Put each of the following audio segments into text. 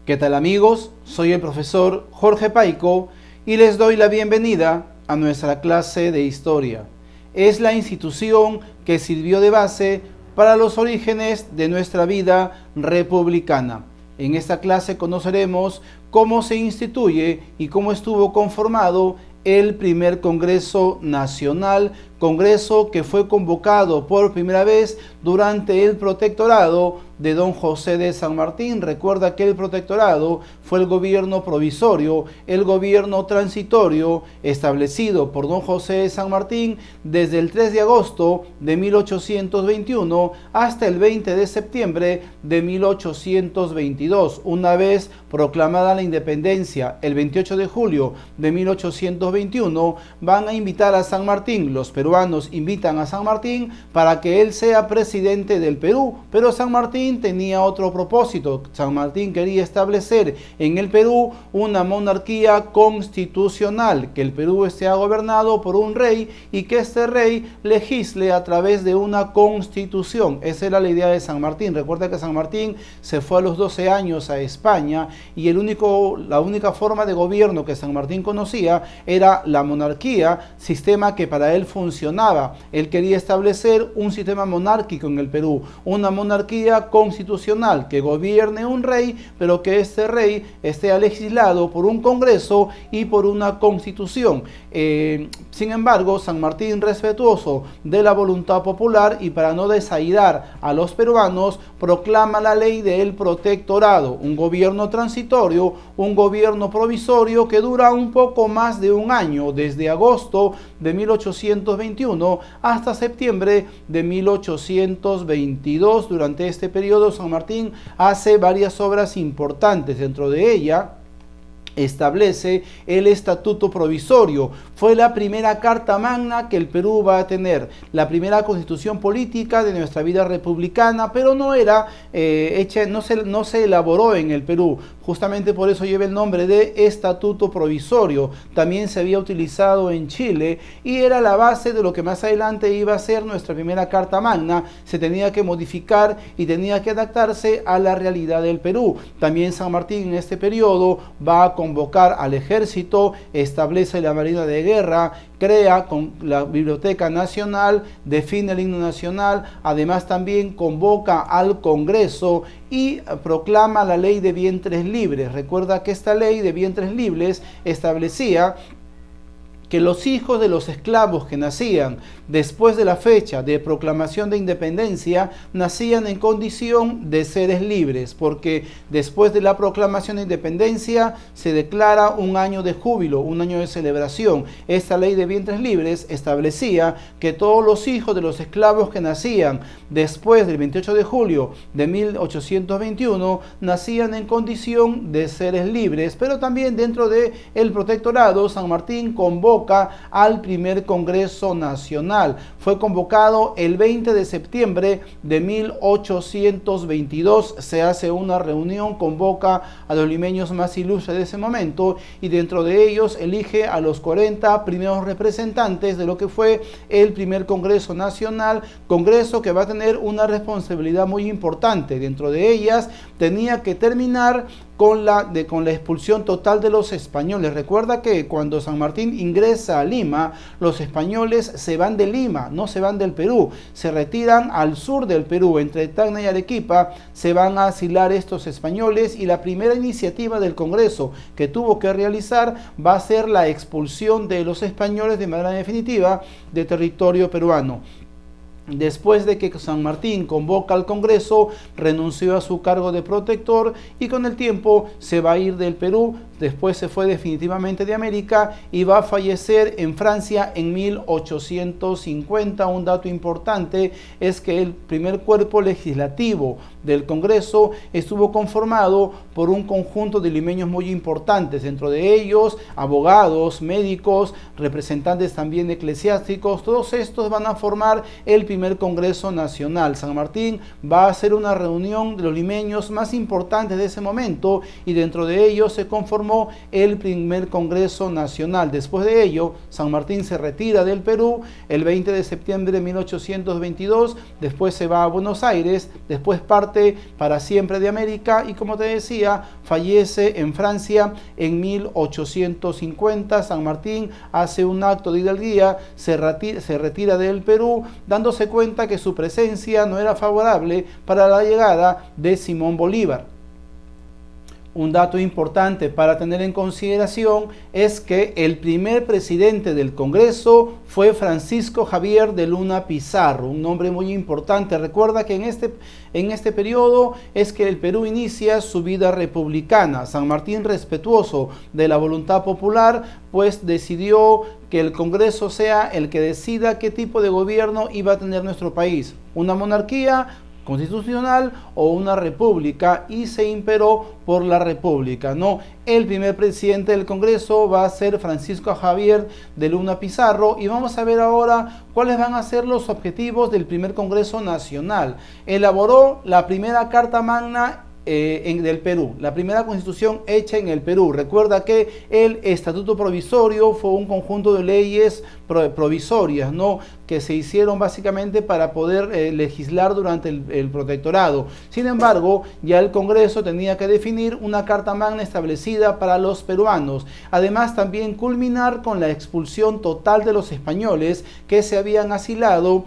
¿Qué tal amigos? Soy el profesor Jorge Paico y les doy la bienvenida a nuestra clase de historia. Es la institución que sirvió de base para los orígenes de nuestra vida republicana. En esta clase conoceremos cómo se instituye y cómo estuvo conformado el primer Congreso Nacional, congreso que fue convocado por primera vez durante el protectorado de don José de San Martín. Recuerda que el protectorado fue el gobierno provisorio, el gobierno transitorio establecido por don José de San Martín desde el 3 de agosto de 1821 hasta el 20 de septiembre de 1822. Una vez proclamada la independencia el 28 de julio de 1821, van a invitar a San Martín, los peruanos invitan a San Martín para que él sea presidente del Perú, pero San Martín tenía otro propósito. San Martín quería establecer en el Perú una monarquía constitucional, que el Perú esté gobernado por un rey y que este rey legisle a través de una constitución. Esa era la idea de San Martín. Recuerda que San Martín se fue a los 12 años a España y la única forma de gobierno que San Martín conocía era la monarquía, sistema que para él funcionaba. Él quería establecer un sistema monárquico en el Perú, una monarquía constitucional que gobierne un rey, pero que este rey esté legislado por un congreso y por una constitución. Sin embargo, San Martín, respetuoso de la voluntad popular y para no desairar a los peruanos, proclama la ley del protectorado, un gobierno transitorio, un gobierno provisorio que dura un poco más de un año, desde agosto de 1821 hasta septiembre de 1822. Durante este periodo San Martín hace varias obras importantes. Dentro de ella establece el estatuto provisorio. Fue la primera carta magna que el Perú va a tener, la primera constitución política de nuestra vida republicana, pero no era hecha, no se elaboró en el Perú. Justamente por eso lleva el nombre de estatuto provisorio. También se había utilizado en Chile y era la base de lo que más adelante iba a ser nuestra primera carta magna. Se tenía que modificar y tenía que adaptarse a la realidad del Perú. También San Martín en este periodo va a convocar al ejército, establece la marina de guerra, crea con la Biblioteca Nacional, define el himno nacional, además también convoca al Congreso y proclama la ley de vientres libres. Recuerda que esta ley de vientres libres establecía que los hijos de los esclavos que nacían después de la fecha de proclamación de independencia nacían en condición de seres libres, porque después de la proclamación de independencia se declara un año de júbilo, un año de celebración. Esta ley de vientres libres establecía que todos los hijos de los esclavos que nacían después del 28 de julio de 1821 nacían en condición de seres libres, pero también dentro del protectorado San Martín convoca al primer Congreso Nacional. Fue convocado el 20 de septiembre de 1822. Se hace una reunión, convoca a los limeños más ilustres de ese momento y dentro de ellos elige a los 40 primeros representantes de lo que fue el primer Congreso Nacional, congreso que va a tener una responsabilidad muy importante. Dentro de ellas tenía que terminar con la expulsión total de los españoles. Recuerda que cuando San Martín ingresa a Lima, los españoles se van de Lima, no se van del Perú, se retiran al sur del Perú, entre Tacna y Arequipa, se van a asilar estos españoles y la primera iniciativa del Congreso que tuvo que realizar va a ser la expulsión de los españoles de manera definitiva de territorio peruano. Después de que San Martín convoca al Congreso, renunció a su cargo de protector y con el tiempo se va a ir del Perú. Después se fue definitivamente de América y va a fallecer en Francia en 1850. Un dato importante es que el primer cuerpo legislativo del Congreso estuvo conformado por un conjunto de limeños muy importantes, dentro de ellos abogados, médicos, representantes también eclesiásticos. Todos estos van a formar el primer Congreso Nacional. San Martín va a hacer una reunión de los limeños más importantes de ese momento y dentro de ellos se conformó como el primer Congreso Nacional. Después de ello, San Martín se retira del Perú el 20 de septiembre de 1822, después se va a Buenos Aires, después parte para siempre de América y, como te decía, fallece en Francia en 1850. San Martín hace un acto de hidalguía, se retira del Perú, dándose cuenta que su presencia no era favorable para la llegada de Simón Bolívar. Un dato importante para tener en consideración es que el primer presidente del Congreso fue Francisco Javier de Luna Pizarro, un nombre muy importante. Recuerda que en este periodo es que el Perú inicia su vida republicana. San Martín, respetuoso de la voluntad popular, pues decidió que el Congreso sea el que decida qué tipo de gobierno iba a tener nuestro país, una monarquía constitucional o una república, y se imperó por la república, ¿no? El primer presidente del Congreso va a ser Francisco Javier de Luna Pizarro, y vamos a ver ahora cuáles van a ser los objetivos del primer Congreso Nacional. Elaboró la primera Carta Magna del Perú, la primera constitución hecha en el Perú. Recuerda que el estatuto provisorio fue un conjunto de leyes provisorias, ¿no?, que se hicieron básicamente para poder legislar durante el protectorado. Sin embargo, ya el Congreso tenía que definir una Carta Magna establecida para los peruanos. Además, también culminar con la expulsión total de los españoles que se habían asilado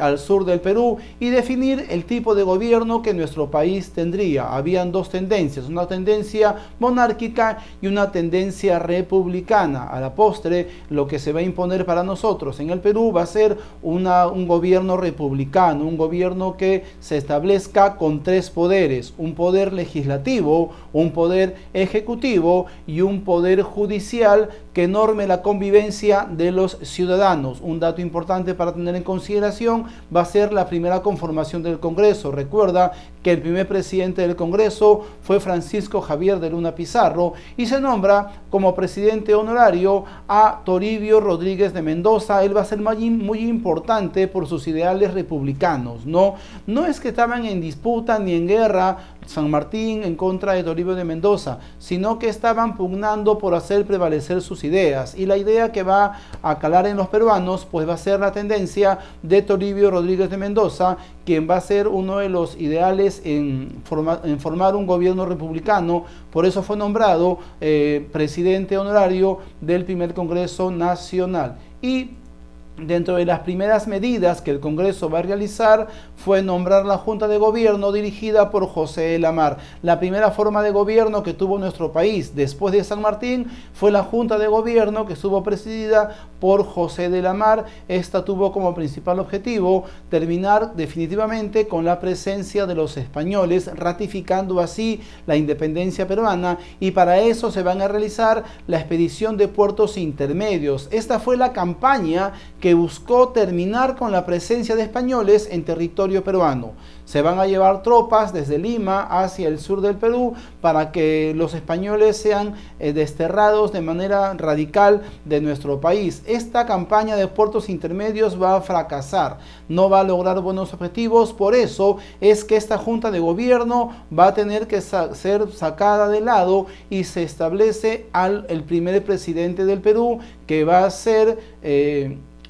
al sur del Perú, y definir el tipo de gobierno que nuestro país tendría. Habían dos tendencias, una tendencia monárquica y una tendencia republicana. A la postre, lo que se va a imponer para nosotros en el Perú va a ser un gobierno republicano, un gobierno que se establezca con tres poderes: un poder legislativo, un poder ejecutivo y un poder judicial que norme la convivencia de los ciudadanos. Un dato importante para tener en consideración va a ser la primera conformación del Congreso. Recuerda que el primer presidente del Congreso fue Francisco Javier de Luna Pizarro, y se nombra como presidente honorario a Toribio Rodríguez de Mendoza. Él va a ser muy importante por sus ideales republicanos, ¿no? No es que estaban en disputa ni en guerra San Martín en contra de Toribio de Mendoza, sino que estaban pugnando por hacer prevalecer sus ideas, y la idea que va a calar en los peruanos pues va a ser la tendencia de Toribio Rodríguez de Mendoza, quien va a ser uno de los ideales en formar un gobierno republicano. Por eso fue nombrado presidente honorario del primer Congreso Nacional. Y dentro de las primeras medidas que el Congreso va a realizar fue nombrar la Junta de Gobierno dirigida por José de la Mar. La primera forma de gobierno que tuvo nuestro país después de San Martín fue la Junta de Gobierno, que estuvo presidida por José de la Mar. Esta tuvo como principal objetivo terminar definitivamente con la presencia de los españoles, ratificando así la independencia peruana, y para eso se van a realizar la expedición de puertos intermedios. Esta fue la campaña que buscó terminar con la presencia de españoles en territorio peruano. Se van a llevar tropas desde Lima hacia el sur del Perú para que los españoles sean desterrados de manera radical de nuestro país. Esta campaña de puertos intermedios va a fracasar, no va a lograr buenos objetivos. Por eso es que esta Junta de Gobierno va a tener que ser sacada de lado, y se establece el primer presidente del Perú, que va a ser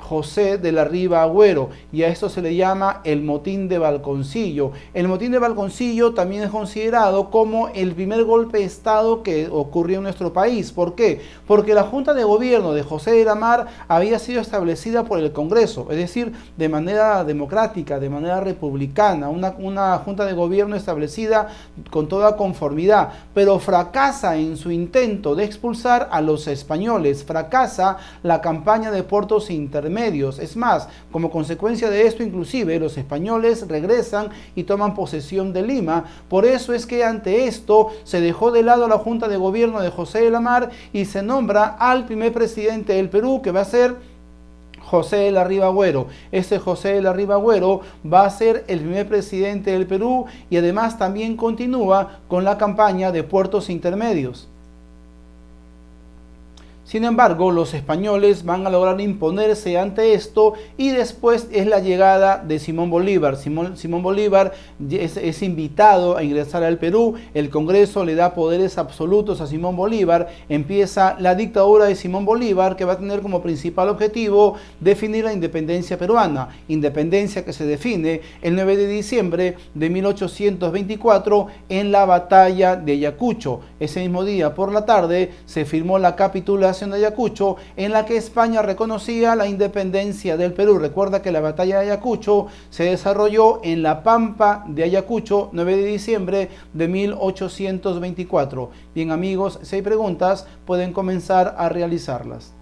José de la Riva Agüero, y a esto se le llama el motín de Balconcillo. El motín de Balconcillo también es considerado como el primer golpe de Estado que ocurrió en nuestro país. ¿Por qué? Porque la Junta de Gobierno de José de la Mar había sido establecida por el Congreso, es decir, de manera democrática, de manera republicana, una Junta de Gobierno establecida con toda conformidad, pero fracasa en su intento de expulsar a los españoles, fracasa la campaña de puertos intermedios. Es más, como consecuencia de esto, inclusive los españoles regresan y toman posesión de Lima. Por eso es que ante esto se dejó de lado la Junta de Gobierno de José de la Mar y se nombra al primer presidente del Perú, que va a ser José de la Riva Agüero. Este José de la Riva Agüero va a ser el primer presidente del Perú, y además también continúa con la campaña de puertos intermedios. Sin embargo, los españoles van a lograr imponerse ante esto y después es la llegada de Simón Bolívar. Simón Bolívar es invitado a ingresar al Perú, el Congreso le da poderes absolutos a Simón Bolívar, empieza la dictadura de Simón Bolívar que va a tener como principal objetivo definir la independencia peruana, independencia que se define el 9 de diciembre de 1824 en la batalla de Ayacucho. Ese mismo día por la tarde se firmó la capitulación de Ayacucho, en la que España reconocía la independencia del Perú. Recuerda que la batalla de Ayacucho se desarrolló en la Pampa de Ayacucho, 9 de diciembre de 1824. Bien amigos, si hay preguntas pueden comenzar a realizarlas.